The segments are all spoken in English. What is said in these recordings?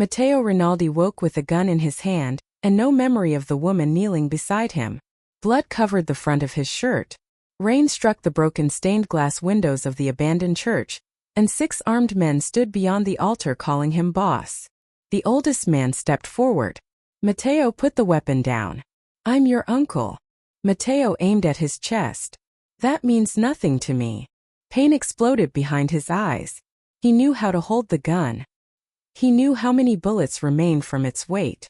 Matteo Rinaldi woke with a gun in his hand, and no memory of the woman kneeling beside him. Blood covered the front of his shirt. Rain struck the broken stained glass windows of the abandoned church, and 6 armed men stood beyond the altar calling him boss. The oldest man stepped forward. Matteo put the weapon down. "I'm your uncle." Matteo aimed at his chest. "That means nothing to me." Pain exploded behind his eyes. He knew how to hold the gun. He knew how many bullets remained from its weight.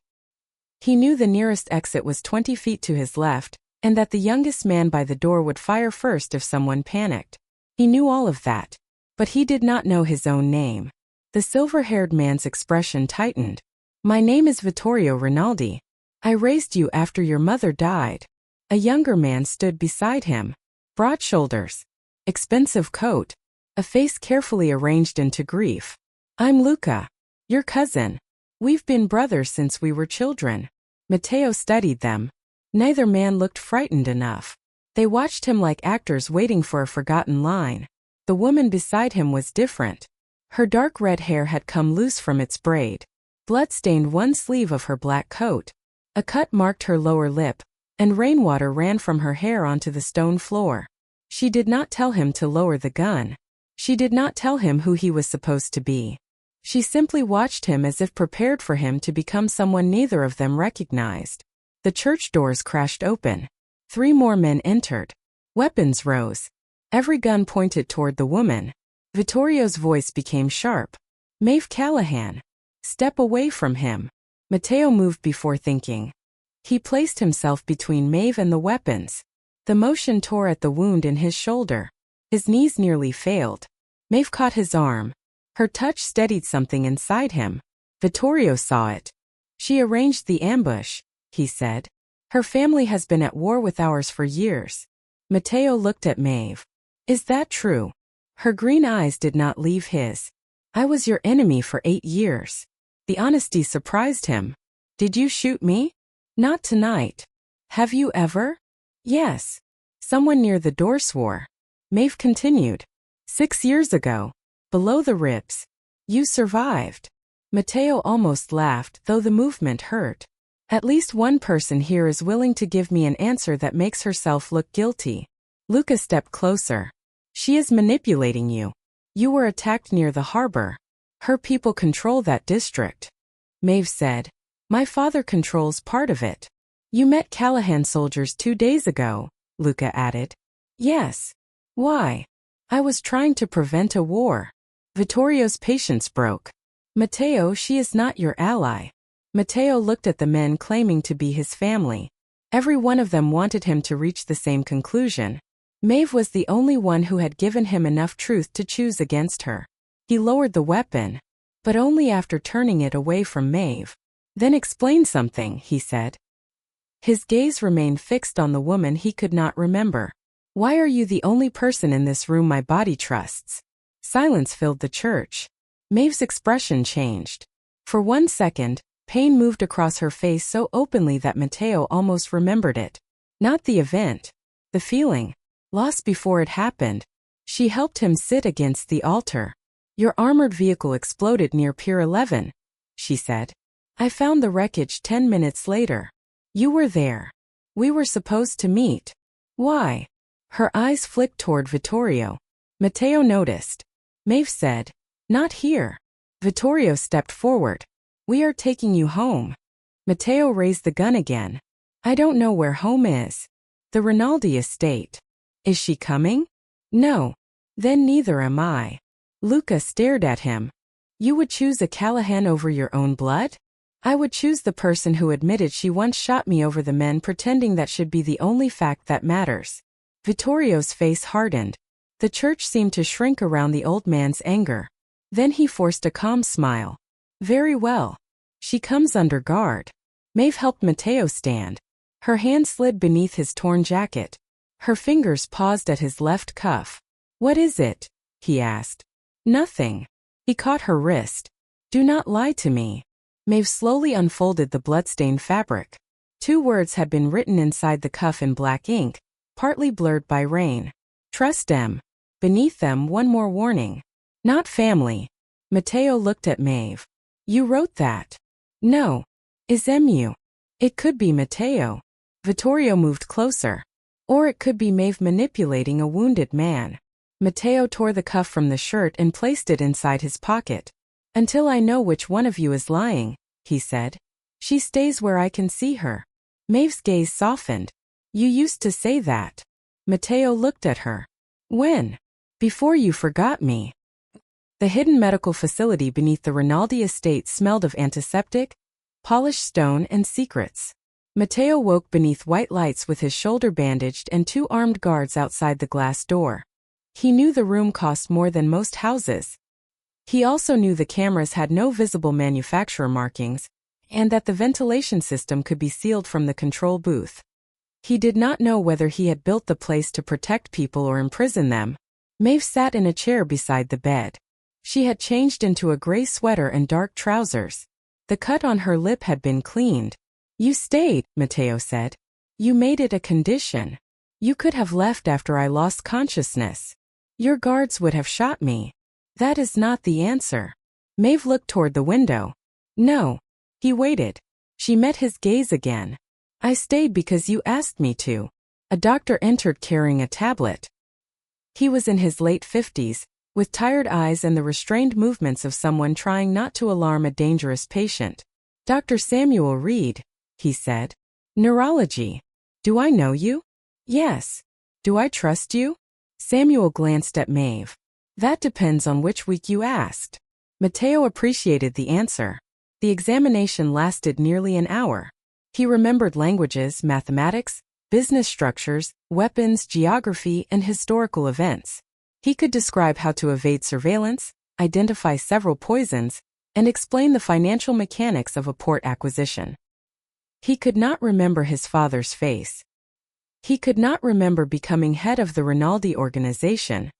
He knew the nearest exit was 20 feet to his left, and that the youngest man by the door would fire first if someone panicked. He knew all of that. But he did not know his own name. The silver-haired man's expression tightened. "My name is Vittorio Rinaldi. I raised you after your mother died." A younger man stood beside him. Broad shoulders. Expensive coat. A face carefully arranged into grief. "I'm Luca. Your cousin. We've been brothers since we were children." Matteo studied them. Neither man looked frightened enough. They watched him like actors waiting for a forgotten line. The woman beside him was different. Her dark red hair had come loose from its braid. Blood stained one sleeve of her black coat. A cut marked her lower lip, and rainwater ran from her hair onto the stone floor. She did not tell him to lower the gun. She did not tell him who he was supposed to be. She simply watched him as if prepared for him to become someone neither of them recognized. The church doors crashed open. 3 more men entered. Weapons rose. Every gun pointed toward the woman. Vittorio's voice became sharp. "Maeve Callahan. Step away from him." Matteo moved before thinking. He placed himself between Maeve and the weapons. The motion tore at the wound in his shoulder. His knees nearly failed. Maeve caught his arm. Her touch steadied something inside him. Vittorio saw it. "She arranged the ambush," he said. "Her family has been at war with ours for years." Matteo looked at Maeve. "Is that true?" Her green eyes did not leave his. "I was your enemy for 8 years." The honesty surprised him. "Did you shoot me?" "Not tonight." "Have you ever?" "Yes." Someone near the door swore. Maeve continued. 6 years ago. Below the ribs. You survived." Matteo almost laughed, though the movement hurt. "At least one person here is willing to give me an answer that makes herself look guilty." Luca stepped closer. "She is manipulating you. You were attacked near the harbor. Her people control that district." Maeve said. "My father controls part of it." "You met Callahan soldiers 2 days ago," Luca added. "Yes." "Why?" "I was trying to prevent a war." Vittorio's patience broke. "Matteo, she is not your ally." Matteo looked at the men claiming to be his family. Every one of them wanted him to reach the same conclusion. Maeve was the only one who had given him enough truth to choose against her. He lowered the weapon, but only after turning it away from Maeve. "Then explain something," he said. His gaze remained fixed on the woman he could not remember. "Why are you the only person in this room my body trusts?" Silence filled the church. Maeve's expression changed. For 1 second, pain moved across her face so openly that Matteo almost remembered it. Not the event. The feeling. Lost before it happened. She helped him sit against the altar. "Your armored vehicle exploded near Pier 11, she said. "I found the wreckage 10 minutes later. You were there. We were supposed to meet." "Why?" Her eyes flicked toward Vittorio. Matteo noticed. Maeve said, "Not here." Vittorio stepped forward. "We are taking you home." Matteo raised the gun again. "I don't know where home is." "The Rinaldi estate." "Is she coming?" "No." "Then neither am I." Luca stared at him. "You would choose a Callahan over your own blood?" "I would choose the person who admitted she once shot me over the men pretending that should be the only fact that matters." Vittorio's face hardened. The church seemed to shrink around the old man's anger. Then he forced a calm smile. "Very well. She comes under guard." Maeve helped Matteo stand. Her hand slid beneath his torn jacket. Her fingers paused at his left cuff. "What is it?" he asked. "Nothing." He caught her wrist. "Do not lie to me." Maeve slowly unfolded the bloodstained fabric. 2 words had been written inside the cuff in black ink, partly blurred by rain. "Trust them." Beneath them, one more warning. "Not family." Matteo looked at Maeve. You wrote that. No. Is Mu. It could be Matteo. Vittorio moved closer. Or it could be Maeve manipulating a wounded man. Matteo tore the cuff from the shirt and placed it inside his pocket. Until I know which one of you is lying, he said. She stays where I can see her. Maeve's gaze softened. You used to say that. Matteo looked at her. When? Before you forgot me. The hidden medical facility beneath the Rinaldi estate smelled of antiseptic, polished stone, and secrets. Matteo woke beneath white lights with his shoulder bandaged and 2 armed guards outside the glass door. He knew the room cost more than most houses. He also knew the cameras had no visible manufacturer markings, and that the ventilation system could be sealed from the control booth. He did not know whether he had built the place to protect people or imprison them. Maeve sat in a chair beside the bed. She had changed into a gray sweater and dark trousers. The cut on her lip had been cleaned. You stayed, Matteo said. You made it a condition. You could have left after I lost consciousness. Your guards would have shot me. That is not the answer. Maeve looked toward the window. No. He waited. She met his gaze again. I stayed because you asked me to. A doctor entered carrying a tablet. He was in his late 50s, with tired eyes and the restrained movements of someone trying not to alarm a dangerous patient. Dr. Samuel Reed, he said. Neurology. Do I know you? Yes. Do I trust you? Samuel glanced at Maeve. That depends on which week you asked. Matteo appreciated the answer. The examination lasted nearly an hour. He remembered languages, mathematics, business structures, weapons, geography, and historical events. He could describe how to evade surveillance, identify several poisons, and explain the financial mechanics of a port acquisition. He could not remember his father's face. He could not remember becoming head of the Rinaldi organization.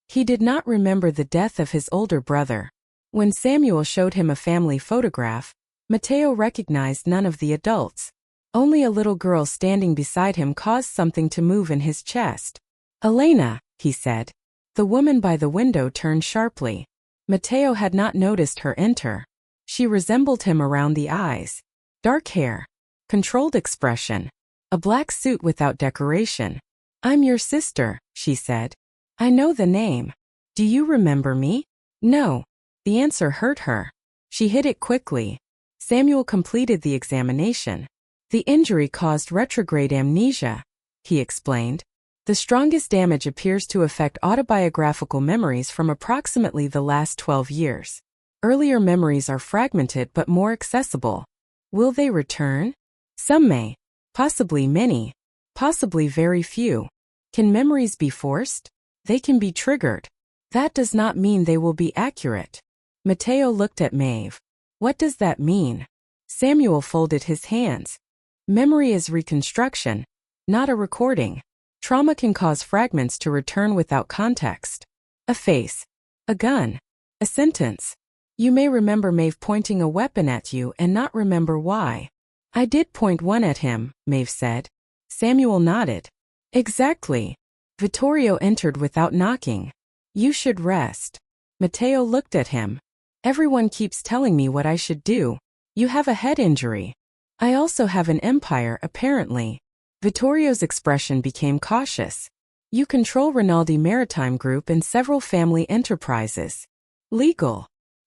He did not remember the death of his older brother. When Samuel showed him a family photograph, Matteo recognized none of the adults. Only a little girl standing beside him caused something to move in his chest. Elena, he said. The woman by the window turned sharply. Matteo had not noticed her enter. She resembled him around the eyes. Dark hair. Controlled expression. A black suit without decoration. I'm your sister, she said. I know the name. Do you remember me? No. The answer hurt her. She hid it quickly. Samuel completed the examination. The injury caused retrograde amnesia, he explained. The strongest damage appears to affect autobiographical memories from approximately the last 12 years. Earlier memories are fragmented but more accessible. Will they return? Some may. Possibly many. Possibly very few. Can memories be forced? They can be triggered. That does not mean they will be accurate. Matteo looked at Maeve. What does that mean? Samuel folded his hands. Memory is reconstruction, not a recording. Trauma can cause fragments to return without context. A face. A gun. A sentence. You may remember Maeve pointing a weapon at you and not remember why. I did point one at him, Maeve said. Samuel nodded. Exactly. Vittorio entered without knocking. You should rest. Matteo looked at him. Everyone keeps telling me what I should do. You have a head injury. I also have an empire, apparently. Vittorio's expression became cautious. You control Rinaldi Maritime Group and several family enterprises. Legal.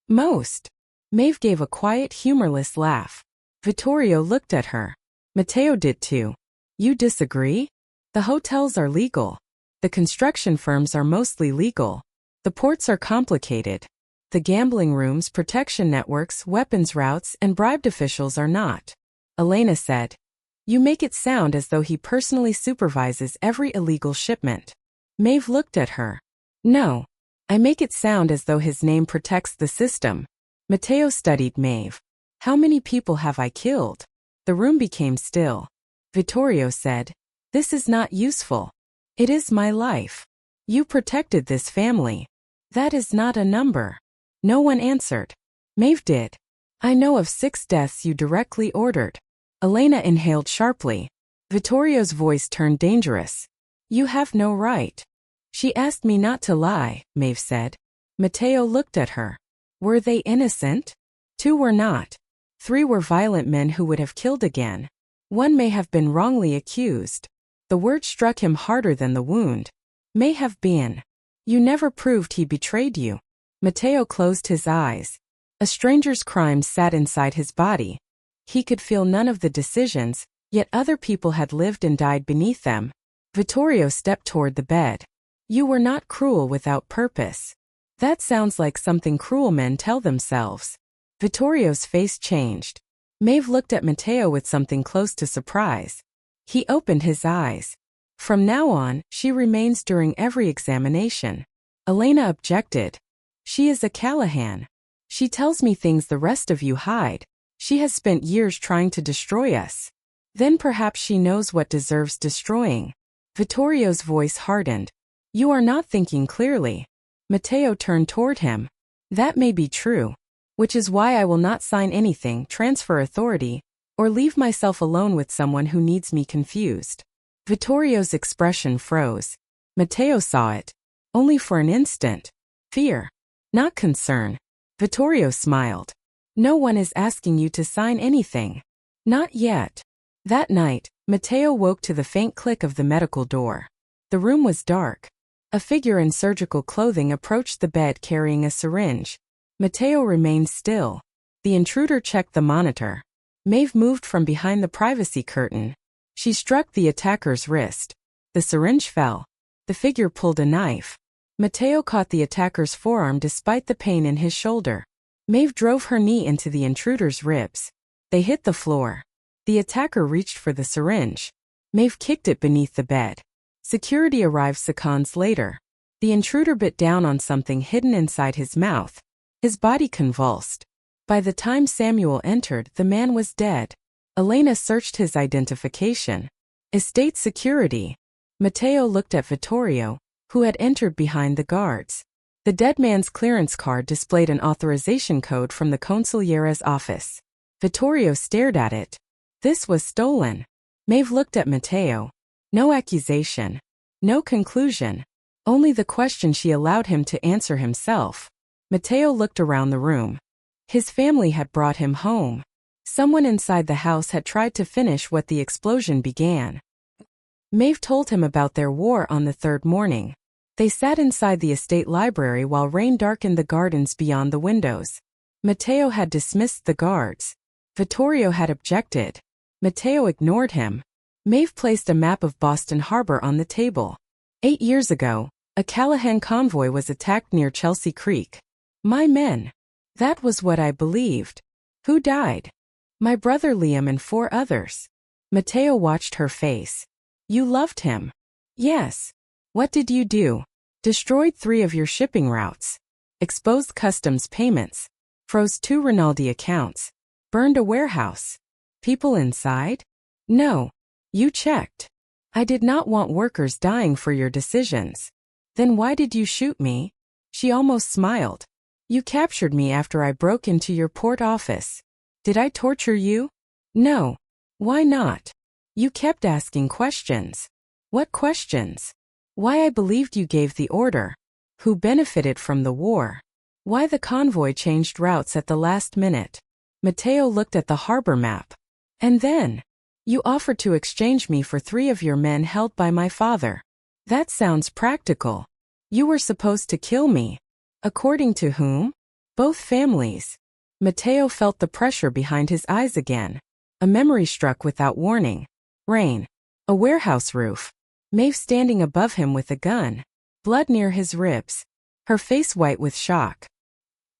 Most. Maeve gave a quiet, humorless laugh. Vittorio looked at her. Matteo did too. You disagree? The hotels are legal. The construction firms are mostly legal. The ports are complicated. The gambling rooms, protection networks, weapons routes, and bribed officials are not. Elena said. You make it sound as though he personally supervises every illegal shipment. Maeve looked at her. No. I make it sound as though his name protects the system. Matteo studied Maeve. How many people have I killed? The room became still. Vittorio said. This is not useful. It is my life. You protected this family. That is not a number. No one answered. Maeve did. I know of 6 deaths you directly ordered. Elena inhaled sharply. Vittorio's voice turned dangerous. You have no right. She asked me not to lie, Maeve said. Matteo looked at her. Were they innocent? 2 were not. 3 were violent men who would have killed again. 1 may have been wrongly accused. The word struck him harder than the wound. May have been. You never proved he betrayed you. Mateo closed his eyes. A stranger's crimes sat inside his body. He could feel none of the decisions, yet other people had lived and died beneath them. Vittorio stepped toward the bed. You were not cruel without purpose. That sounds like something cruel men tell themselves. Vittorio's face changed. Maeve looked at Mateo with something close to surprise. He opened his eyes. From now on, she remains during every examination. Elena objected. She is a Callahan. She tells me things the rest of you hide. She has spent years trying to destroy us. Then perhaps she knows what deserves destroying. Vittorio's voice hardened. You are not thinking clearly. Mateo turned toward him. That may be true. Which is why I will not sign anything, transfer authority, or leave myself alone with someone who needs me confused. Vittorio's expression froze. Mateo saw it. Only for an instant. Fear. Not concern. Vittorio smiled. No one is asking you to sign anything. Not yet. That night, Mateo woke to the faint click of the medical door. The room was dark. A figure in surgical clothing approached the bed carrying a syringe. Mateo remained still. The intruder checked the monitor. Maeve moved from behind the privacy curtain. She struck the attacker's wrist. The syringe fell. The figure pulled a knife. Mateo caught the attacker's forearm despite the pain in his shoulder. Maeve drove her knee into the intruder's ribs. They hit the floor. The attacker reached for the syringe. Maeve kicked it beneath the bed. Security arrived seconds later. The intruder bit down on something hidden inside his mouth. His body convulsed. By the time Samuel entered, the man was dead. Elena searched his identification. Estate security. Mateo looked at Vittorio, who had entered behind the guards. The dead man's clearance card displayed an authorization code from the consigliere's office. Vittorio stared at it. This was stolen. Maeve looked at Mateo. No accusation. No conclusion. Only the question she allowed him to answer himself. Mateo looked around the room. His family had brought him home. Someone inside the house had tried to finish what the explosion began. Maeve told him about their war on the 3rd morning. They sat inside the estate library while rain darkened the gardens beyond the windows. Mateo had dismissed the guards. Vittorio had objected. Mateo ignored him. Maeve placed a map of Boston Harbor on the table. 8 years ago, a Callahan convoy was attacked near Chelsea Creek. My men. That was what I believed. Who died? My brother Liam and 4 others. Mateo watched her face. You loved him. Yes. What did you do? Destroyed 3 of your shipping routes. Exposed customs payments. Froze 2 Rinaldi accounts. Burned a warehouse. People inside? No. You checked. I did not want workers dying for your decisions. Then why did you shoot me? She almost smiled. You captured me after I broke into your port office. Did I torture you? No. Why not? You kept asking questions. What questions? Why I believed you gave the order. Who benefited from the war. Why the convoy changed routes at the last minute. Mateo looked at the harbor map. And then, you offered to exchange me for 3 of your men held by my father. That sounds practical. You were supposed to kill me. According to whom? Both families. Mateo felt the pressure behind his eyes again. A memory struck without warning. Rain. A warehouse roof. Maeve standing above him with a gun. Blood near his ribs. Her face white with shock.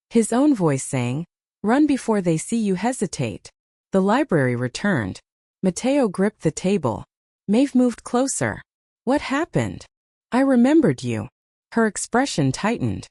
His own voice saying, "Run before they see you hesitate." The library returned. Mateo gripped the table. Maeve moved closer. What happened? I remembered you. Her expression tightened.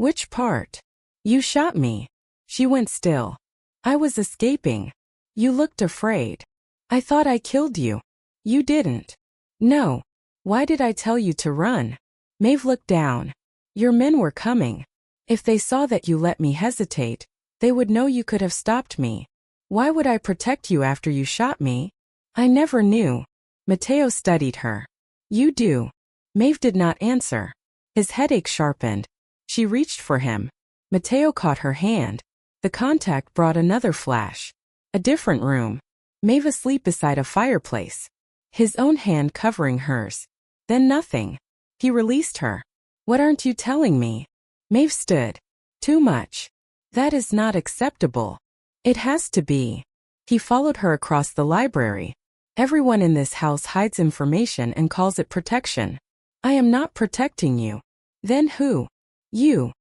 Which part? You shot me. She went still. I was escaping. You looked afraid. I thought I killed you. You didn't. No. Why did I tell you to run? Maeve looked down. Your men were coming. If they saw that you let me hesitate, they would know you could have stopped me. Why would I protect you after you shot me? I never knew. Mateo studied her. You do. Maeve did not answer. His headache sharpened. She reached for him. Mateo caught her hand. The contact brought another flash. A different room. Maeve asleep beside a fireplace. His own hand covering hers. Then nothing. He released her. What aren't you telling me? Maeve stood. Too much. That is not acceptable. It has to be. He followed her across the library. Everyone in this house hides information and calls it protection. I am not protecting you. Then who? You.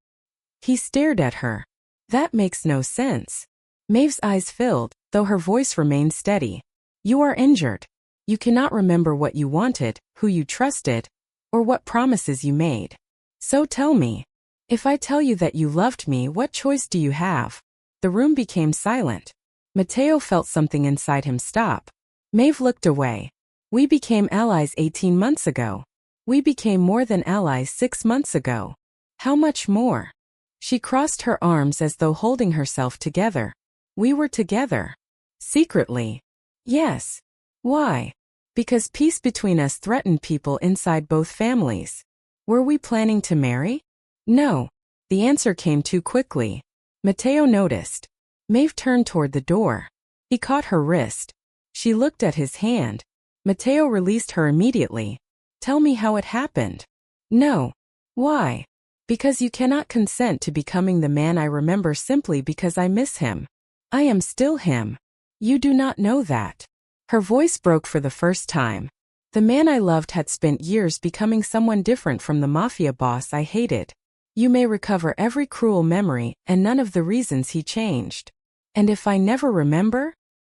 He stared at her. That makes no sense. Maeve's eyes filled, though her voice remained steady. You are injured. You cannot remember what you wanted, who you trusted, or what promises you made. So tell me. If I tell you that you loved me, what choice do you have? The room became silent. Mateo felt something inside him stop. Maeve looked away. We became allies 18 months ago. We became more than allies 6 months ago. How much more? She crossed her arms as though holding herself together. We were together. Secretly. Yes. Why? Because peace between us threatened people inside both families. Were we planning to marry? No. The answer came too quickly. Mateo noticed. Maeve turned toward the door. He caught her wrist. She looked at his hand. Mateo released her immediately. Tell me how it happened. No. Why? Because you cannot consent to becoming the man I remember simply because I miss him. I am still him. You do not know that. Her voice broke for the first time. The man I loved had spent years becoming someone different from the Mafia boss I hated. You may recover every cruel memory and none of the reasons he changed. And if I never remember?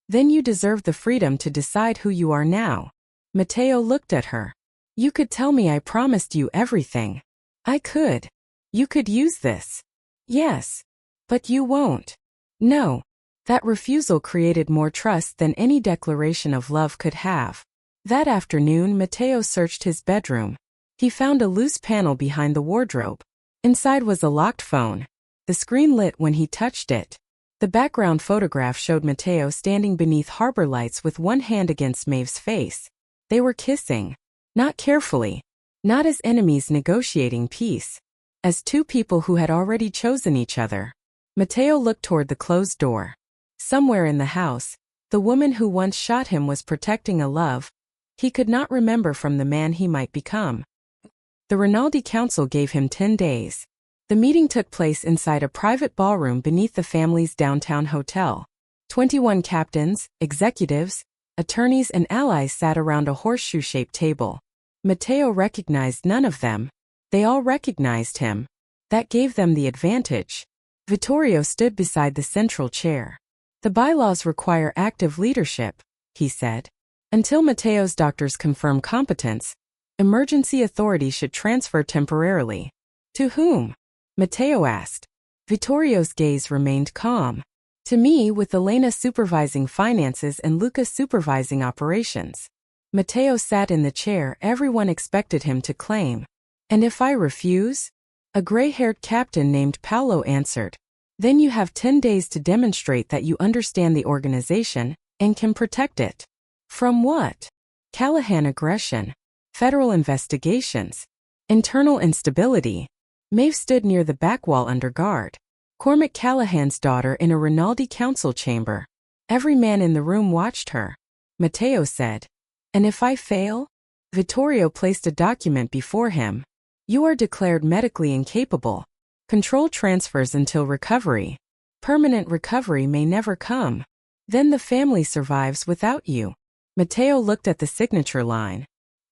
Then you deserve the freedom to decide who you are now. Mateo looked at her. You could tell me I promised you everything. I could. You could use this. Yes. But you won't. No. That refusal created more trust than any declaration of love could have. That afternoon, Mateo searched his bedroom. He found a loose panel behind the wardrobe. Inside was a locked phone. The screen lit when he touched it. The background photograph showed Mateo standing beneath harbor lights with one hand against Maeve's face. They were kissing. Not carefully. Not as enemies negotiating peace. As two people who had already chosen each other. Mateo looked toward the closed door. Somewhere in the house, the woman who once shot him was protecting a love he could not remember from the man he might become. The Rinaldi Council gave him 10 days. The meeting took place inside a private ballroom beneath the family's downtown hotel. 21 captains, executives, attorneys and allies sat around a horseshoe-shaped table. Mateo recognized none of them. They all recognized him. That gave them the advantage. Vittorio stood beside the central chair. The bylaws require active leadership, he said. Until Mateo's doctors confirm competence, emergency authority should transfer temporarily. To whom? Mateo asked. Vittorio's gaze remained calm. To me, with Elena supervising finances and Luca supervising operations. Mateo sat in the chair everyone expected him to claim. And if I refuse? A gray-haired captain named Paolo answered. Then you have 10 days to demonstrate that you understand the organization and can protect it. From what? Callahan aggression. Federal investigations. Internal instability. Maeve stood near the back wall under guard. Cormac Callahan's daughter in a Rinaldi council chamber. Every man in the room watched her. Mateo said. And if I fail? Vittorio placed a document before him. You are declared medically incapable. Control transfers until recovery. Permanent recovery may never come. Then the family survives without you. Mateo looked at the signature line.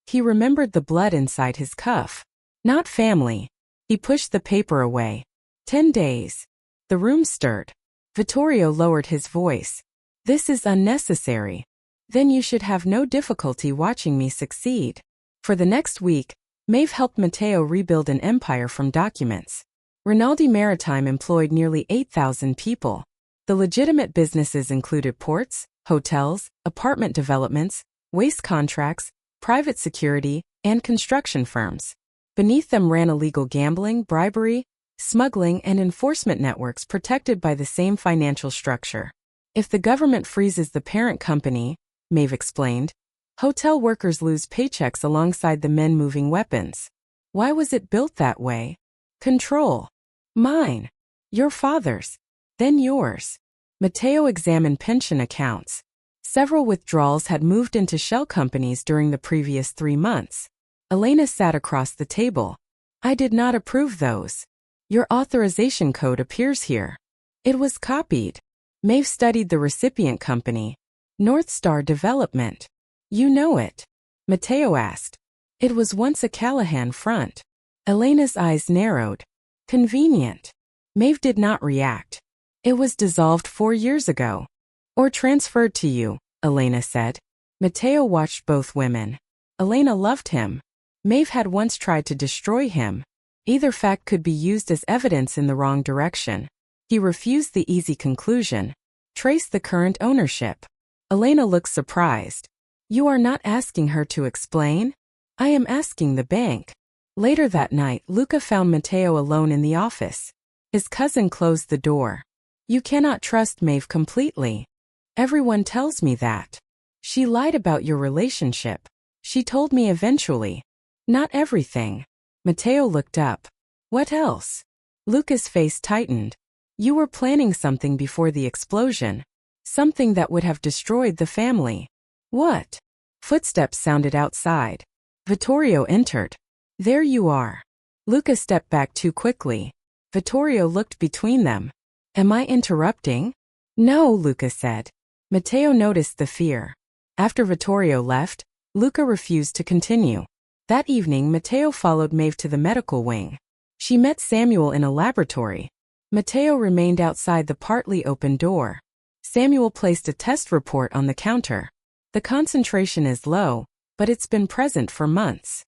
He remembered the blood inside his cuff. Not family. He pushed the paper away. 10 days. The room stirred. Vittorio lowered his voice. This is unnecessary. Then you should have no difficulty watching me succeed. For the next week, Maeve helped Mateo rebuild an empire from documents. Rinaldi Maritime employed nearly 8,000 people. The legitimate businesses included ports, hotels, apartment developments, waste contracts, private security, and construction firms. Beneath them ran illegal gambling, bribery, smuggling, and enforcement networks protected by the same financial structure. If the government freezes the parent company, Maeve explained, hotel workers lose paychecks alongside the men moving weapons. Why was it built that way? Control. Mine. Your father's. Then yours. Matteo examined pension accounts. Several withdrawals had moved into shell companies during the previous 3 months. Elena sat across the table. I did not approve those. Your authorization code appears here. It was copied. Maeve studied the recipient company. North Star Development. You know it? Matteo asked. It was once a Callahan front. Elena's eyes narrowed. Convenient. Maeve did not react. It was dissolved 4 years ago. Or transferred to you, Elena said. Matteo watched both women. Elena loved him. Maeve had once tried to destroy him. Either fact could be used as evidence in the wrong direction. He refused the easy conclusion. Trace the current ownership. Elena looked surprised. You are not asking her to explain? I am asking the bank. Later that night, Luca found Matteo alone in the office. His cousin closed the door. You cannot trust Maeve completely. Everyone tells me that. She lied about your relationship. She told me eventually. Not everything. Matteo looked up. What else? Luca's face tightened. You were planning something before the explosion. Something that would have destroyed the family. What? Footsteps sounded outside. Vittorio entered. There you are. Luca stepped back too quickly. Vittorio looked between them. Am I interrupting? No, Luca said. Matteo noticed the fear. After Vittorio left, Luca refused to continue. That evening, Matteo followed Maeve to the medical wing. She met Samuel in a laboratory. Matteo remained outside the partly open door. Samuel placed a test report on the counter. The concentration is low, but it's been present for months.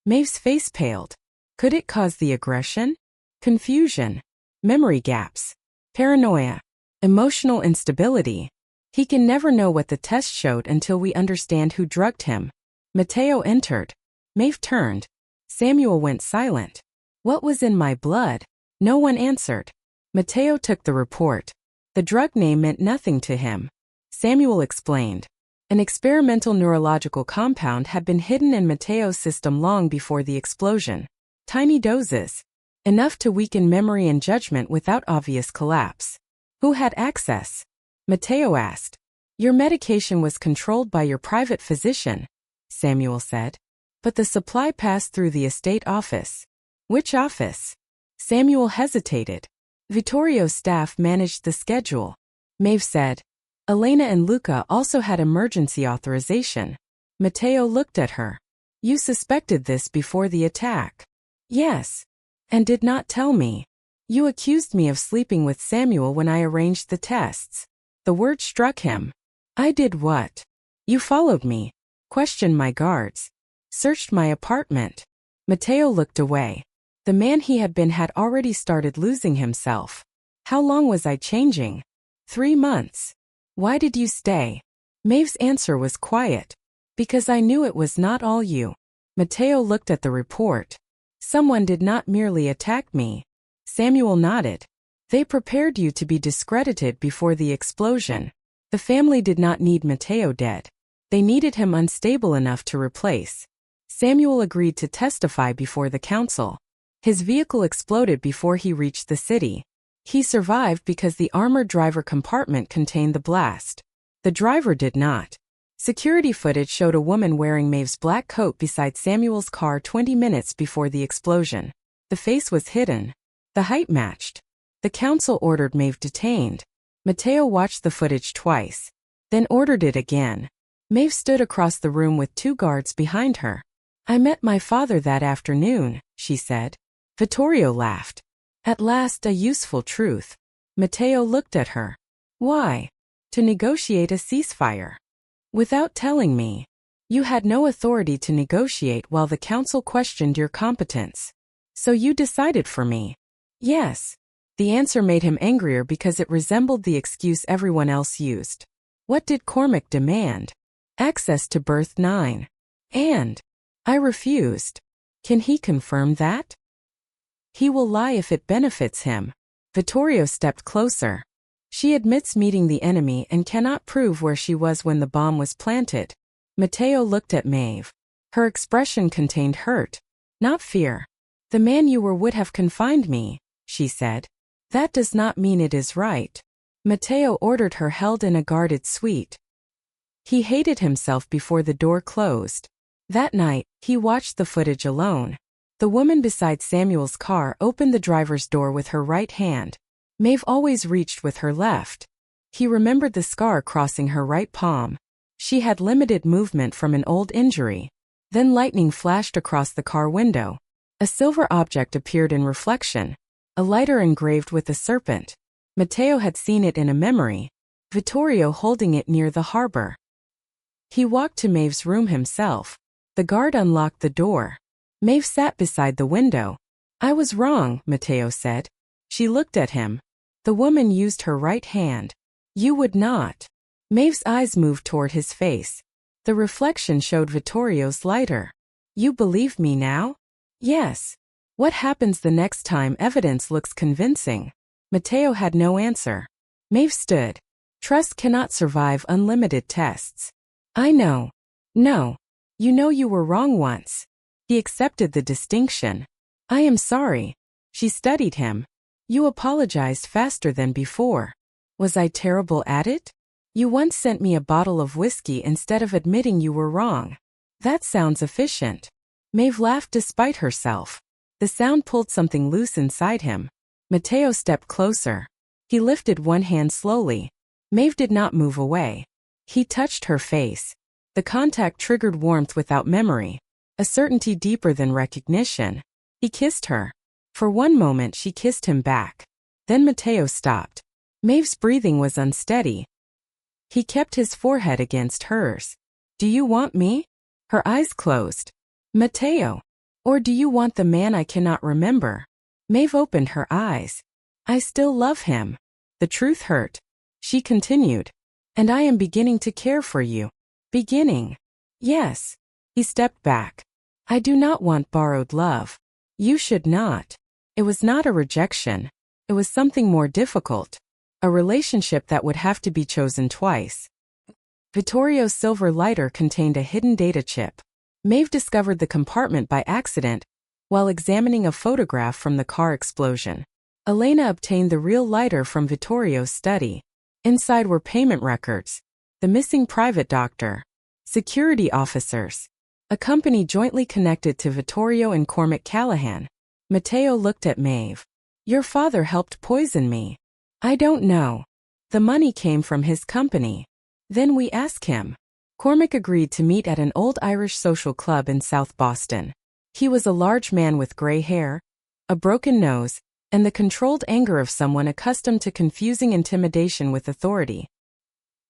Maeve's face paled. Could it cause the aggression? Confusion. Memory gaps. Paranoia. Emotional instability. He can never know what the test showed until we understand who drugged him. Matteo entered. Maeve turned. Samuel went silent. What was in my blood? No one answered. Matteo took the report. The drug name meant nothing to him. Samuel explained. An experimental neurological compound had been hidden in Matteo's system long before the explosion. Tiny doses. Enough to weaken memory and judgment without obvious collapse. Who had access? Matteo asked. Your medication was controlled by your private physician, Samuel said. But the supply passed through the estate office. Which office? Samuel hesitated. Vittorio's staff managed the schedule. Maeve said. Elena and Luca also had emergency authorization. Matteo looked at her. You suspected this before the attack? Yes. And did not tell me. You accused me of sleeping with Samuel when I arranged the tests. The word struck him. I did what? You followed me, questioned my guards, searched my apartment. Matteo looked away. The man he had been had already started losing himself. How long was I changing? 3 months. Why did you stay? Maeve's answer was quiet. Because I knew it was not all you. Matteo looked at the report. Someone did not merely attack me. Samuel nodded. They prepared you to be discredited before the explosion. The family did not need Matteo dead. They needed him unstable enough to replace. Samuel agreed to testify before the council. His vehicle exploded before he reached the city. He survived because the armored driver compartment contained the blast. The driver did not. Security footage showed a woman wearing Maeve's black coat beside Samuel's car 20 minutes before the explosion. The face was hidden. The height matched. The council ordered Maeve detained. Matteo watched the footage twice, then ordered it again. Maeve stood across the room with 2 guards behind her. I met my father that afternoon, she said. Vittorio laughed. At last, a useful truth. Matteo looked at her. Why? To negotiate a ceasefire. Without telling me. You had no authority to negotiate while the council questioned your competence. So you decided for me. Yes. The answer made him angrier because it resembled the excuse everyone else used. What did Cormac demand? Access to Berth 9. And I refused. Can he confirm that? He will lie if it benefits him. Vittorio stepped closer. She admits meeting the enemy and cannot prove where she was when the bomb was planted. Matteo looked at Maeve. Her expression contained hurt, not fear. The man you were would have confined me, she said. That does not mean it is right. Matteo ordered her held in a guarded suite. He hated himself before the door closed. That night, he watched the footage alone. The woman beside Samuel's car opened the driver's door with her right hand. Maeve always reached with her left. He remembered the scar crossing her right palm. She had limited movement from an old injury. Then lightning flashed across the car window. A silver object appeared in reflection. A lighter engraved with a serpent. Matteo had seen it in a memory. Vittorio holding it near the harbor. He walked to Maeve's room himself. The guard unlocked the door. Maeve sat beside the window. I was wrong, Matteo said. She looked at him. The woman used her right hand. You would not. Maeve's eyes moved toward his face. The reflection showed Vittorio's lighter. You believe me now? Yes. What happens the next time evidence looks convincing? Matteo had no answer. Maeve stood. Trust cannot survive unlimited tests. I know. No. You know you were wrong once. He accepted the distinction. I am sorry. She studied him. You apologized faster than before. Was I terrible at it? You once sent me a bottle of whiskey instead of admitting you were wrong. That sounds efficient. Maeve laughed despite herself. The sound pulled something loose inside him. Matteo stepped closer. He lifted one hand slowly. Maeve did not move away. He touched her face. The contact triggered warmth without memory, a certainty deeper than recognition. He kissed her. For one moment she kissed him back. Then Matteo stopped. Maeve's breathing was unsteady. He kept his forehead against hers. Do you want me? Her eyes closed. Matteo. Or do you want the man I cannot remember? Maeve opened her eyes. I still love him. The truth hurt. She continued. And I am beginning to care for you. Beginning. Yes. He stepped back. I do not want borrowed love. You should not. It was not a rejection. It was something more difficult. A relationship that would have to be chosen twice. Vittorio's silver lighter contained a hidden data chip. Maeve discovered the compartment by accident while examining a photograph from the car explosion. Elena obtained the real lighter from Vittorio's study. Inside were payment records, the missing private doctor, security officers, a company jointly connected to Vittorio and Cormac Callahan. Matteo looked at Maeve. Your father helped poison me. I don't know. The money came from his company. Then we asked him. Cormac agreed to meet at an old Irish social club in South Boston. He was a large man with gray hair, a broken nose, and the controlled anger of someone accustomed to confusing intimidation with authority.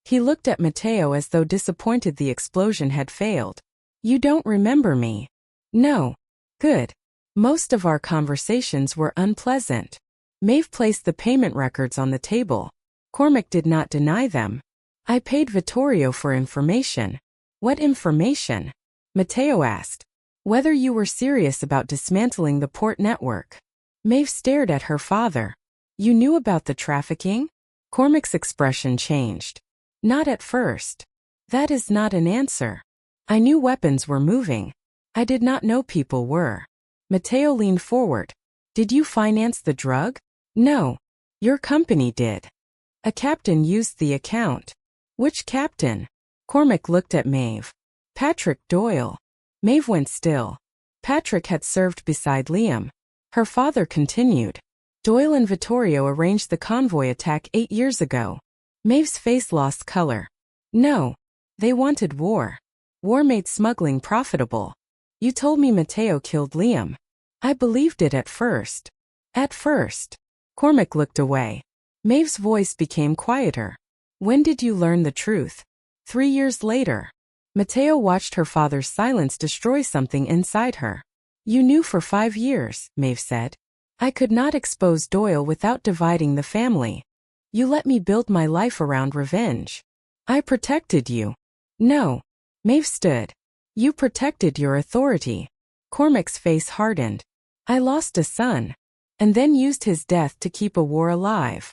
He looked at Matteo as though disappointed the explosion had failed. You don't remember me? No. Good. Most of our conversations were unpleasant. Maeve placed the payment records on the table. Cormac did not deny them. I paid Vittorio for information. What information? Matteo asked. Whether you were serious about dismantling the port network. Maeve stared at her father. You knew about the trafficking? Cormac's expression changed. Not at first. That is not an answer. I knew weapons were moving. I did not know people were. Matteo leaned forward. Did you finance the drug? No. Your company did. A captain used the account. Which captain? Cormac looked at Maeve. Patrick Doyle. Maeve went still. Patrick had served beside Liam. Her father continued. Doyle and Vittorio arranged the convoy attack 8 years ago. Maeve's face lost color. No. They wanted war. War made smuggling profitable. You told me Matteo killed Liam. I believed it at first. At first. Cormac looked away. Maeve's voice became quieter. When did you learn the truth? 3 years later. Matteo watched her father's silence destroy something inside her. You knew for 5 years, Maeve said. I could not expose Doyle without dividing the family. You let me build my life around revenge. I protected you. No. Maeve stood. You protected your authority. Cormac's face hardened. I lost a son. And then used his death to keep a war alive.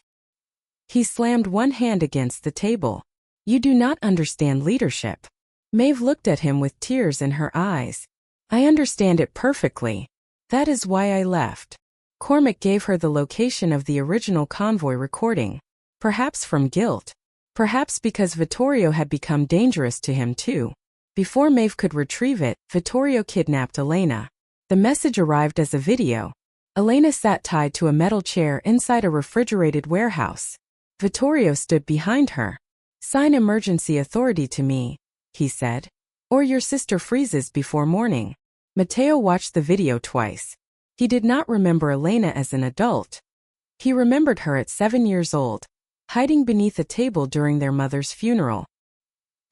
He slammed one hand against the table. You do not understand leadership. Maeve looked at him with tears in her eyes. I understand it perfectly. That is why I left. Cormac gave her the location of the original convoy recording. Perhaps from guilt. Perhaps because Vittorio had become dangerous to him too. Before Maeve could retrieve it, Vittorio kidnapped Elena. The message arrived as a video. Elena sat tied to a metal chair inside a refrigerated warehouse. Vittorio stood behind her. "Sign emergency authority to me," he said. "Or your sister freezes before morning." Matteo watched the video twice. He did not remember Elena as an adult. He remembered her at 7 years old, hiding beneath a table during their mother's funeral.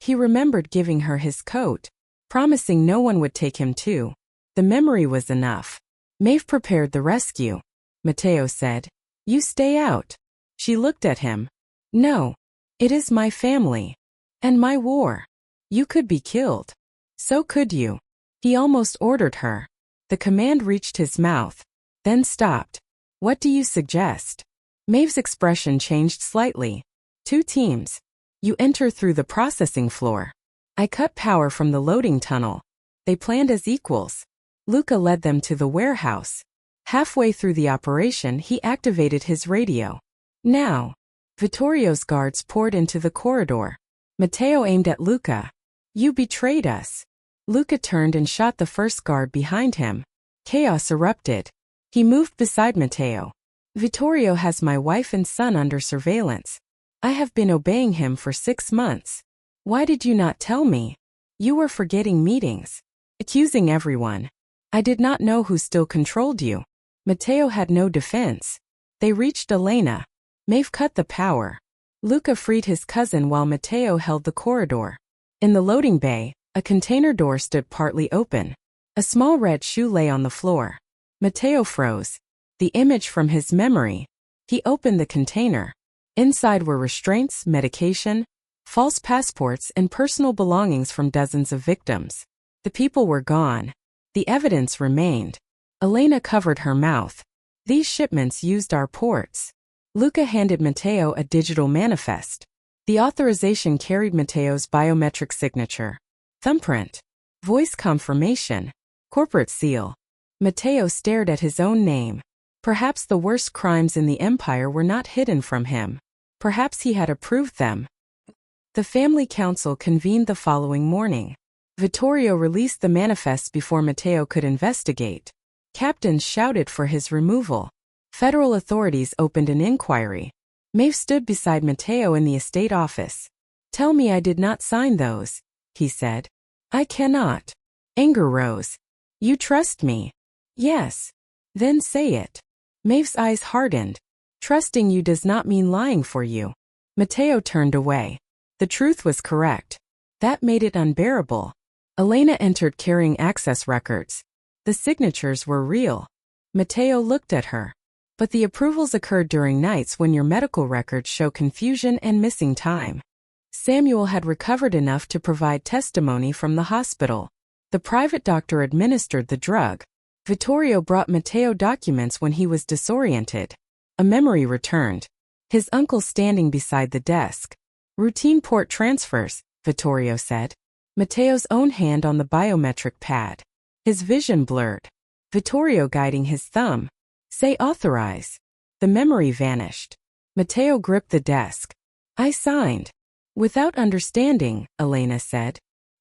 He remembered giving her his coat, promising no one would take him too. The memory was enough. "Maeve prepared the rescue," Matteo said. "You stay out." She looked at him. "No. It is my family. And my war. You could be killed. So could you." He almost ordered her. The command reached his mouth, then stopped. "What do you suggest?" Maeve's expression changed slightly. "2 teams. You enter through the processing floor. I cut power from the loading tunnel." They planned as equals. Luca led them to the warehouse. Halfway through the operation, he activated his radio. "Now." Vittorio's guards poured into the corridor. Matteo aimed at Luca. "You betrayed us." Luca turned and shot the first guard behind him. Chaos erupted. He moved beside Matteo. "Vittorio has my wife and son under surveillance. I have been obeying him for 6 months. Why did you not tell me? You were forgetting meetings. Accusing everyone. I did not know who still controlled you." Matteo had no defense. They reached Elena. Maeve cut the power. Luca freed his cousin while Matteo held the corridor. In the loading bay, a container door stood partly open. A small red shoe lay on the floor. Matteo froze. The image from his memory. He opened the container. Inside were restraints, medication, false passports, and personal belongings from dozens of victims. The people were gone. The evidence remained. Elena covered her mouth. "These shipments used our ports." Luca handed Matteo a digital manifest. The authorization carried Matteo's biometric signature. Thumbprint. Voice confirmation. Corporate seal. Matteo stared at his own name. Perhaps the worst crimes in the empire were not hidden from him. Perhaps he had approved them. The family council convened the following morning. Vittorio released the manifest before Matteo could investigate. Captains shouted for his removal. Federal authorities opened an inquiry. Maeve stood beside Matteo in the estate office. "Tell me I did not sign those," he said. "I cannot." Anger rose. "You trust me?" "Yes." "Then say it." Maeve's eyes hardened. "Trusting you does not mean lying for you." Matteo turned away. The truth was correct. That made it unbearable. Elena entered carrying access records. The signatures were real. Matteo looked at her. But the approvals occurred during nights when your medical records show confusion and missing time. Samuel had recovered enough to provide testimony from the hospital. The private doctor administered the drug. Vittorio brought Matteo documents when he was disoriented. A memory returned. His uncle standing beside the desk. "Routine port transfers," Vittorio said. Matteo's own hand on the biometric pad. His vision blurred. Vittorio guiding his thumb. "Say authorize." The memory vanished. Matteo gripped the desk. "I signed." "Without understanding," Elena said.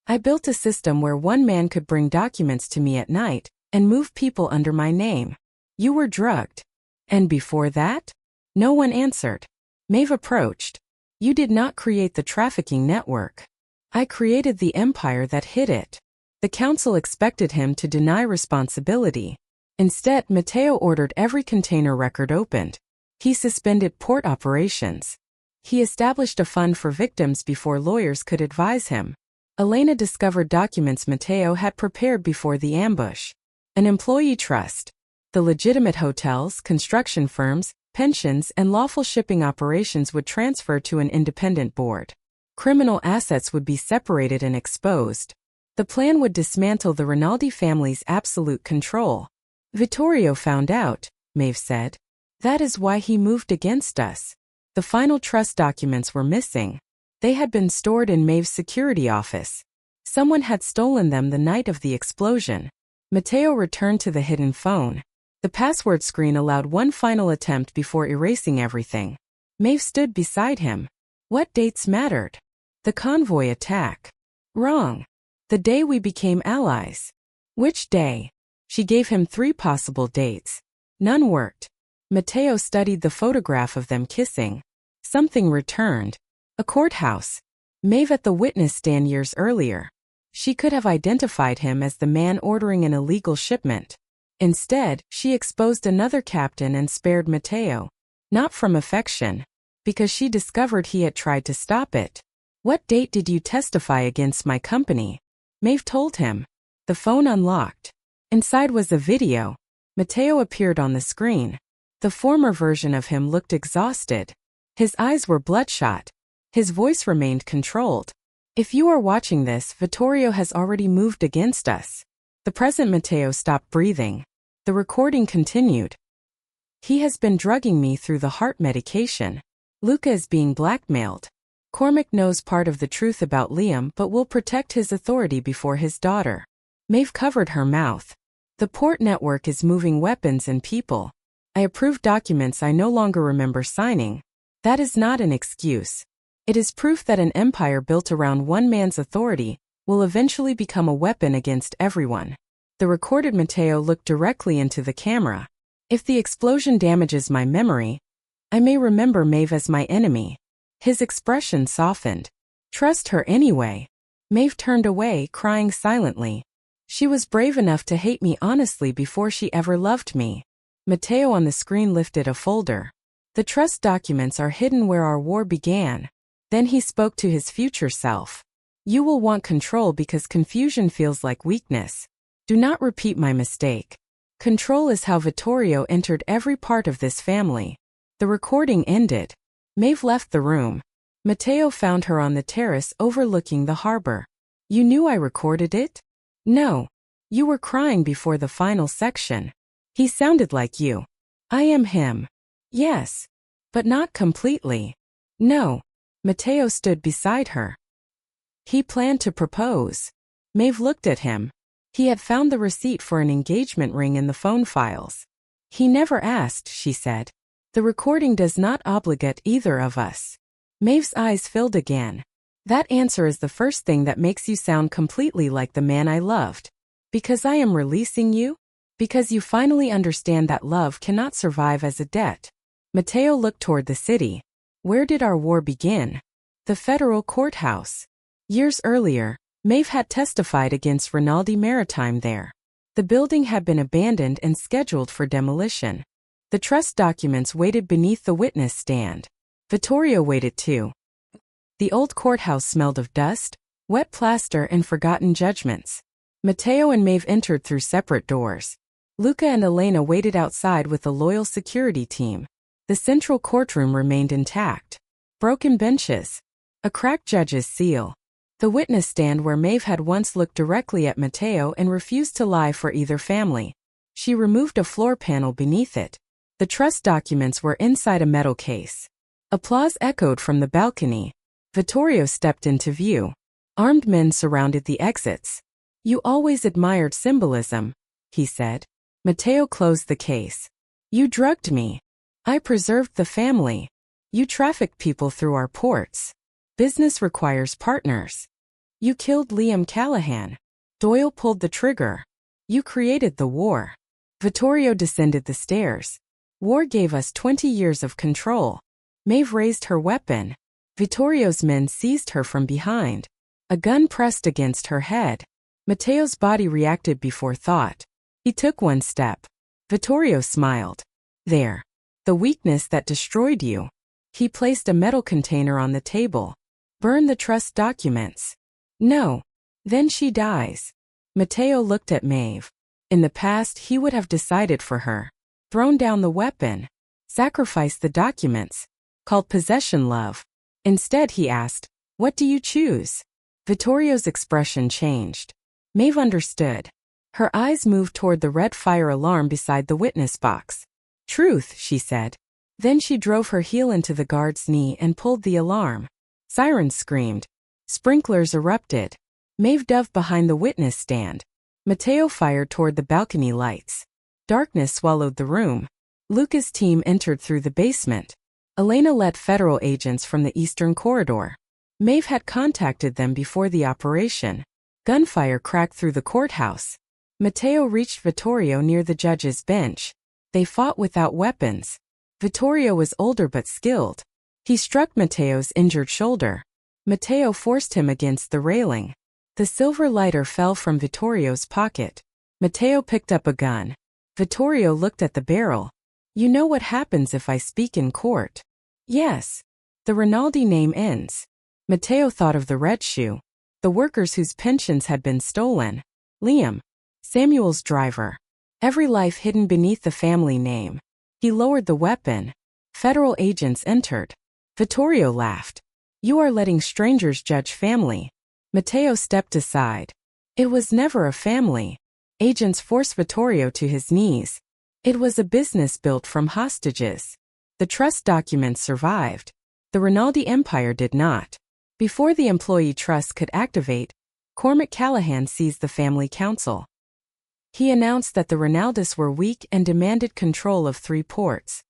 "I built a system where one man could bring documents to me at night and move people under my name. You were drugged." "And before that?" No one answered. Maeve approached. "You did not create the trafficking network. I created the empire that hid it." The council expected him to deny responsibility. Instead, Matteo ordered every container record opened. He suspended port operations. He established a fund for victims before lawyers could advise him. Elena discovered documents Matteo had prepared before the ambush. An employee trust. The legitimate hotels, construction firms, pensions, and lawful shipping operations would transfer to an independent board. Criminal assets would be separated and exposed. The plan would dismantle the Rinaldi family's absolute control. "Vittorio found out," Maeve said. "That is why he moved against us." The final trust documents were missing. They had been stored in Maeve's security office. Someone had stolen them the night of the explosion. Matteo returned to the hidden phone. The password screen allowed one final attempt before erasing everything. Maeve stood beside him. What dates mattered? The convoy attack. Wrong. The day we became allies. Which day? She gave him 3 possible dates. None worked. Mateo studied the photograph of them kissing. Something returned. A courthouse. Maeve at the witness stand years earlier. She could have identified him as the man ordering an illegal shipment. Instead, she exposed another captain and spared Mateo. Not from affection. Because she discovered he had tried to stop it. What date did you testify against my company? Maeve told him. The phone unlocked. Inside was a video. Mateo appeared on the screen. The former version of him looked exhausted. His eyes were bloodshot. His voice remained controlled. If you are watching this, Vittorio has already moved against us. The present Mateo stopped breathing. The recording continued. He has been drugging me through the heart medication. Luca is being blackmailed. Cormac knows part of the truth about Liam but will protect his authority before his daughter. Maeve covered her mouth. The port network is moving weapons and people. I approved documents I no longer remember signing. That is not an excuse. It is proof that an empire built around one man's authority will eventually become a weapon against everyone. The recorded Mateo looked directly into the camera. If the explosion damages my memory, I may remember Maeve as my enemy. His expression softened. Trust her anyway. Maeve turned away, crying silently. She was brave enough to hate me honestly before she ever loved me. Mateo on the screen lifted a folder. The trust documents are hidden where our war began. Then he spoke to his future self. You will want control because confusion feels like weakness. Do not repeat my mistake. Control is how Vittorio entered every part of this family. The recording ended. Maeve left the room. Mateo found her on the terrace overlooking the harbor. You knew I recorded it? No. You were crying before the final section. He sounded like you. I am him. Yes. But not completely. No. Mateo stood beside her. He planned to propose. Maeve looked at him. He had found the receipt for an engagement ring in the phone files. He never asked, she said. The recording does not obligate either of us. Maeve's eyes filled again. That answer is the first thing that makes you sound completely like the man I loved. Because I am releasing you? Because you finally understand that love cannot survive as a debt. Mateo looked toward the city. Where did our war begin? The federal courthouse. Years earlier, Maeve had testified against Rinaldi Maritime there. The building had been abandoned and scheduled for demolition. The trust documents waited beneath the witness stand. Vittorio waited too. The old courthouse smelled of dust, wet plaster and forgotten judgments. Mateo and Maeve entered through separate doors. Luca and Elena waited outside with a loyal security team. The central courtroom remained intact. Broken benches. A cracked judge's seal. The witness stand where Maeve had once looked directly at Mateo and refused to lie for either family. She removed a floor panel beneath it. The trust documents were inside a metal case. Applause echoed from the balcony. Vittorio stepped into view. Armed men surrounded the exits. You always admired symbolism, he said. Mateo closed the case. You drugged me. I preserved the family. You trafficked people through our ports. Business requires partners. You killed Liam Callahan. Doyle pulled the trigger. You created the war. Vittorio descended the stairs. War gave us 20 years of control. Maeve raised her weapon. Vittorio's men seized her from behind. A gun pressed against her head. Mateo's body reacted before thought. He took one step. Vittorio smiled. There. The weakness that destroyed you. He placed a metal container on the table. Burn the trust documents. No. Then she dies. Mateo looked at Maeve. In the past, he would have decided for her. Thrown down the weapon. Sacrificed the documents. Called possession love. Instead, he asked, what do you choose? Vittorio's expression changed. Maeve understood. Her eyes moved toward the red fire alarm beside the witness box. Truth, she said. Then she drove her heel into the guard's knee and pulled the alarm. Sirens screamed. Sprinklers erupted. Maeve dove behind the witness stand. Mateo fired toward the balcony lights. Darkness swallowed the room. Luca's team entered through the basement. Elena led federal agents from the eastern corridor. Maeve had contacted them before the operation. Gunfire cracked through the courthouse. Matteo reached Vittorio near the judge's bench. They fought without weapons. Vittorio was older but skilled. He struck Matteo's injured shoulder. Matteo forced him against the railing. The silver lighter fell from Vittorio's pocket. Matteo picked up a gun. Vittorio looked at the barrel. You know what happens if I speak in court? Yes. The Rinaldi name ends. Matteo thought of the red shoe. The workers whose pensions had been stolen. Liam. Samuel's driver. Every life hidden beneath the family name. He lowered the weapon. Federal agents entered. Vittorio laughed. You are letting strangers judge family. Matteo stepped aside. It was never a family. Agents forced Vittorio to his knees. It was a business built from hostages. The trust documents survived. The Rinaldi empire did not. Before the employee trust could activate, Cormac Callahan seized the family council. He announced that the Rinaldis were weak and demanded control of 3 ports.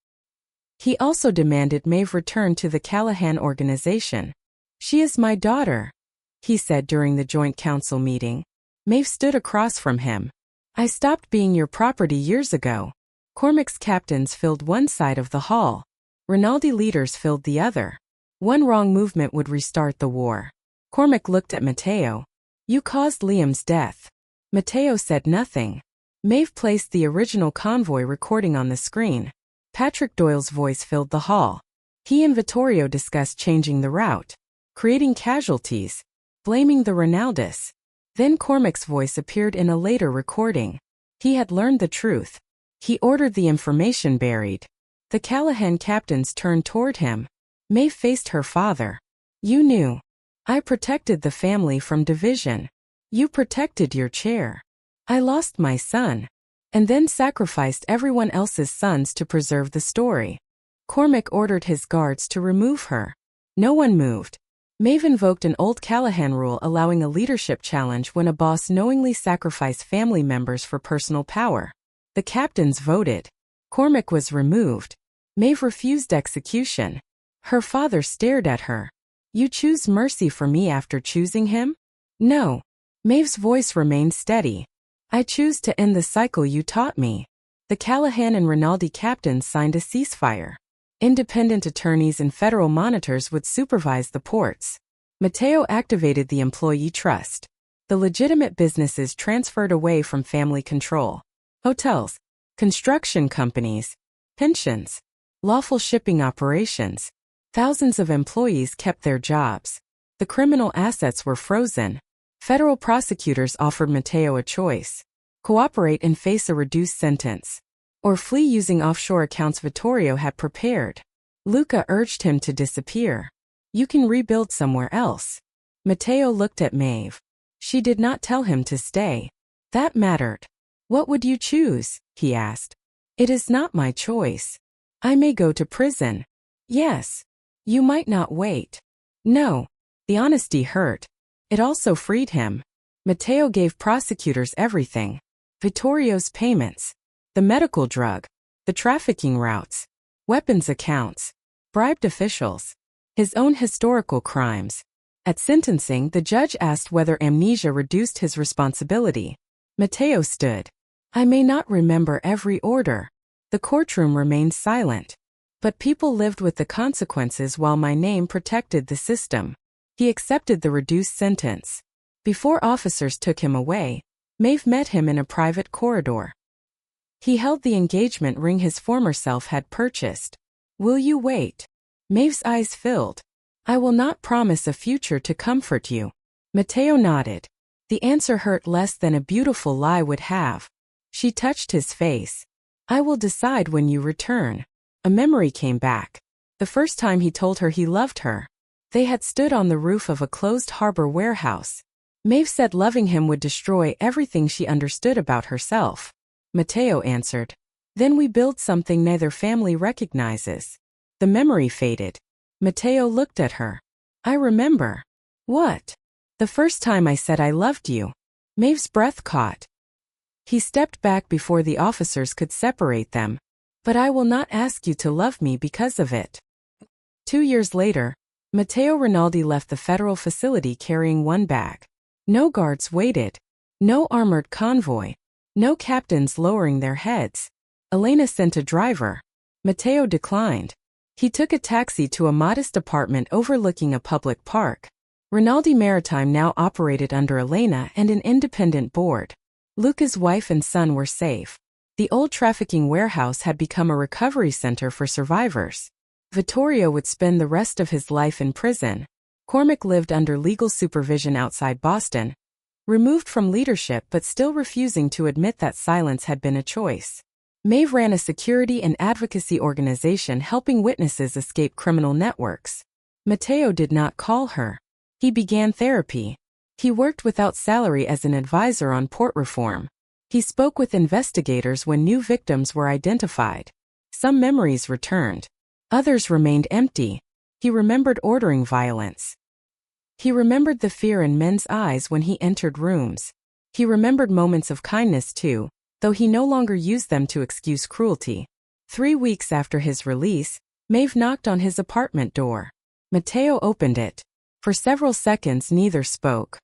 He also demanded Maeve return to the Callahan organization. She is my daughter, he said during the joint council meeting. Maeve stood across from him. I stopped being your property years ago. Cormac's captains filled one side of the hall. Rinaldi leaders filled the other. One wrong movement would restart the war. Cormac looked at Matteo. You caused Liam's death. Matteo said nothing. Maeve placed the original convoy recording on the screen. Patrick Doyle's voice filled the hall. He and Vittorio discussed changing the route, creating casualties, blaming the Rinaldis. Then Cormac's voice appeared in a later recording. He had learned the truth. He ordered the information buried. The Callahan captains turned toward him. Maeve faced her father. You knew. I protected the family from division. You protected your chair. I lost my son. And then sacrificed everyone else's sons to preserve the story. Cormac ordered his guards to remove her. No one moved. Maeve invoked an old Callahan rule allowing a leadership challenge when a boss knowingly sacrificed family members for personal power. The captains voted. Cormac was removed. Maeve refused execution. Her father stared at her. You choose mercy for me after choosing him? No. Maeve's voice remained steady. I choose to end the cycle you taught me. The Callahan and Rinaldi captains signed a ceasefire. Independent attorneys and federal monitors would supervise the ports. Matteo activated the employee trust. The legitimate businesses transferred away from family control. Hotels, construction companies, pensions, lawful shipping operations. Thousands of employees kept their jobs. The criminal assets were frozen. Federal prosecutors offered Matteo a choice. Cooperate and face a reduced sentence. Or flee using offshore accounts Vittorio had prepared. Luca urged him to disappear. You can rebuild somewhere else. Matteo looked at Maeve. She did not tell him to stay. That mattered. What would you choose? He asked. It is not my choice. I may go to prison. Yes. You might not wait. No. The honesty hurt. It also freed him. Matteo gave prosecutors everything. Vittorio's payments. The medical drug. The trafficking routes. Weapons accounts. Bribed officials. His own historical crimes. At sentencing, the judge asked whether amnesia reduced his responsibility. Matteo stood. I may not remember every order. The courtroom remained silent. But people lived with the consequences while my name protected the system. He accepted the reduced sentence. Before officers took him away, Maeve met him in a private corridor. He held the engagement ring his former self had purchased. Will you wait? Maeve's eyes filled. I will not promise a future to comfort you. Matteo nodded. The answer hurt less than a beautiful lie would have. She touched his face. I will decide when you return. A memory came back. The first time he told her he loved her. They had stood on the roof of a closed harbor warehouse. Maeve said loving him would destroy everything she understood about herself. Matteo answered. Then we build something neither family recognizes. The memory faded. Matteo looked at her. I remember. What? The first time I said I loved you. Maeve's breath caught. He stepped back before the officers could separate them. But I will not ask you to love me because of it. 2 years later, Matteo Rinaldi left the federal facility carrying one bag. No guards waited. No armored convoy. No captains lowering their heads. Elena sent a driver. Matteo declined. He took a taxi to a modest apartment overlooking a public park. Rinaldi Maritime now operated under Elena and an independent board. Luca's wife and son were safe. The old trafficking warehouse had become a recovery center for survivors. Vittorio would spend the rest of his life in prison. Cormac lived under legal supervision outside Boston, removed from leadership but still refusing to admit that silence had been a choice. Maeve ran a security and advocacy organization helping witnesses escape criminal networks. Matteo did not call her. He began therapy. He worked without salary as an advisor on port reform. He spoke with investigators when new victims were identified. Some memories returned. Others remained empty. He remembered ordering violence. He remembered the fear in men's eyes when he entered rooms. He remembered moments of kindness too, though he no longer used them to excuse cruelty. 3 weeks after his release, Maeve knocked on his apartment door. Matteo opened it. For several seconds neither spoke.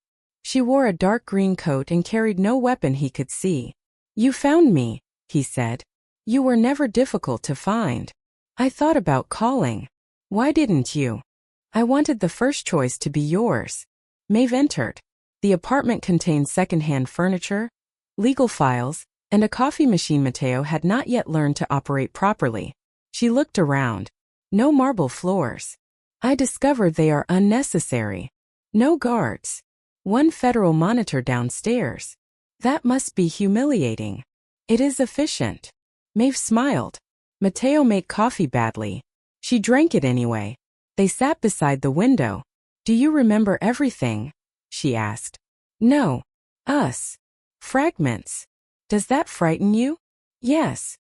She wore a dark green coat and carried no weapon he could see. "You found me," he said. "You were never difficult to find. I thought about calling. Why didn't you? I wanted the first choice to be yours." Maeve entered. The apartment contained second-hand furniture, legal files, and a coffee machine Matteo had not yet learned to operate properly. She looked around. No marble floors. "I discovered they are unnecessary. No guards. One federal monitor downstairs. That must be humiliating." "It is efficient." Maeve smiled. Matteo made coffee badly. She drank it anyway. They sat beside the window. "Do you remember everything?" she asked. "No. Us. Fragments. Does that frighten you?" "Yes."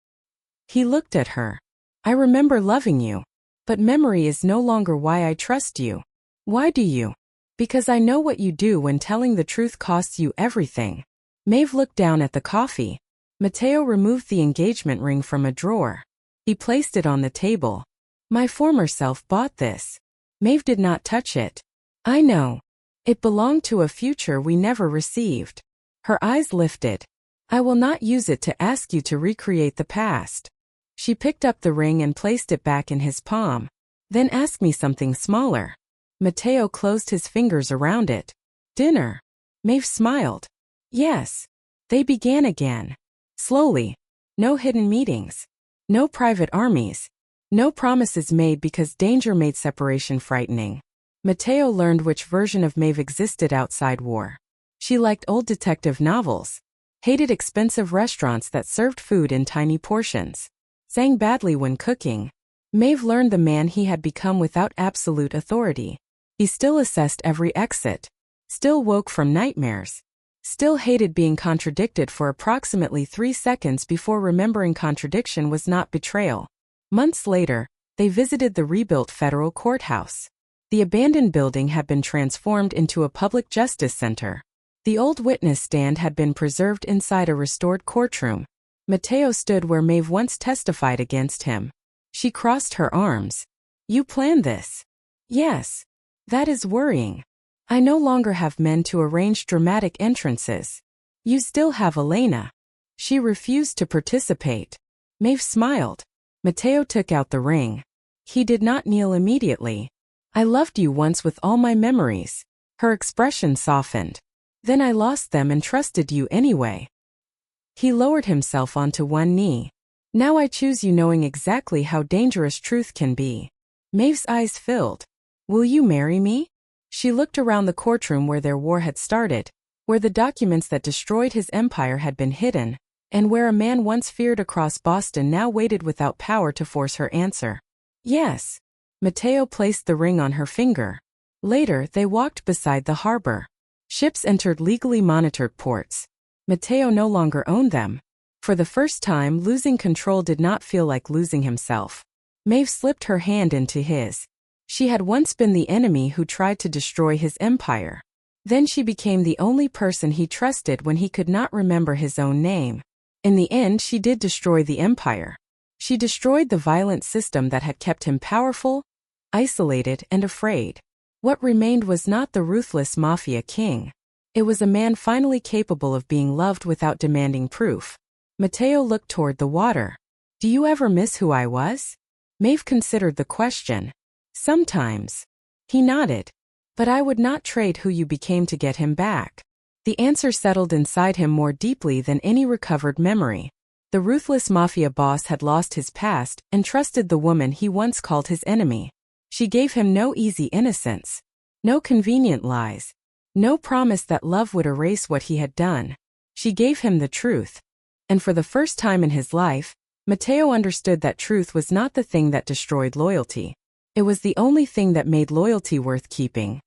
He looked at her. "I remember loving you. But memory is no longer why I trust you." "Why do you?" "Because I know what you do when telling the truth costs you everything." Maeve looked down at the coffee. Matteo removed the engagement ring from a drawer. He placed it on the table. "My former self bought this." Maeve did not touch it. "I know. It belonged to a future we never received." Her eyes lifted. "I will not use it to ask you to recreate the past." She picked up the ring and placed it back in his palm. "Then ask me something smaller." Matteo closed his fingers around it. "Dinner." Maeve smiled. "Yes." They began again. Slowly. No hidden meetings. No private armies. No promises made because danger made separation frightening. Matteo learned which version of Maeve existed outside war. She liked old detective novels. Hated expensive restaurants that served food in tiny portions. Sang badly when cooking. Maeve learned the man he had become without absolute authority. He still assessed every exit. Still woke from nightmares. Still hated being contradicted for approximately 3 seconds before remembering contradiction was not betrayal. Months later, they visited the rebuilt federal courthouse. The abandoned building had been transformed into a public justice center. The old witness stand had been preserved inside a restored courtroom. Matteo stood where Maeve once testified against him. She crossed her arms. "You planned this?" "Yes. That is worrying. I no longer have men to arrange dramatic entrances." "You still have Elena." She refused to participate. Maeve smiled. Matteo took out the ring. He did not kneel immediately. "I loved you once with all my memories." Her expression softened. "Then I lost them and trusted you anyway." He lowered himself onto one knee. "Now I choose you knowing exactly how dangerous truth can be." Maeve's eyes filled. "Will you marry me?" She looked around the courtroom where their war had started, where the documents that destroyed his empire had been hidden, and where a man once feared across Boston now waited without power to force her answer. "Yes." Matteo placed the ring on her finger. Later, they walked beside the harbor. Ships entered legally monitored ports. Matteo no longer owned them. For the first time, losing control did not feel like losing himself. Maeve slipped her hand into his. She had once been the enemy who tried to destroy his empire. Then she became the only person he trusted when he could not remember his own name. In the end, she did destroy the empire. She destroyed the violent system that had kept him powerful, isolated, and afraid. What remained was not the ruthless Mafia king. It was a man finally capable of being loved without demanding proof. Matteo looked toward the water. Do you ever miss who I was? Maeve considered the question. Sometimes. He nodded. But I would not trade who you became to get him back. The answer settled inside him more deeply than any recovered memory. The ruthless Mafia boss had lost his past and trusted the woman he once called his enemy. She gave him no easy innocence, no convenient lies, no promise that love would erase what he had done. She gave him the truth. And for the first time in his life, Matteo understood that truth was not the thing that destroyed loyalty. It was the only thing that made loyalty worth keeping.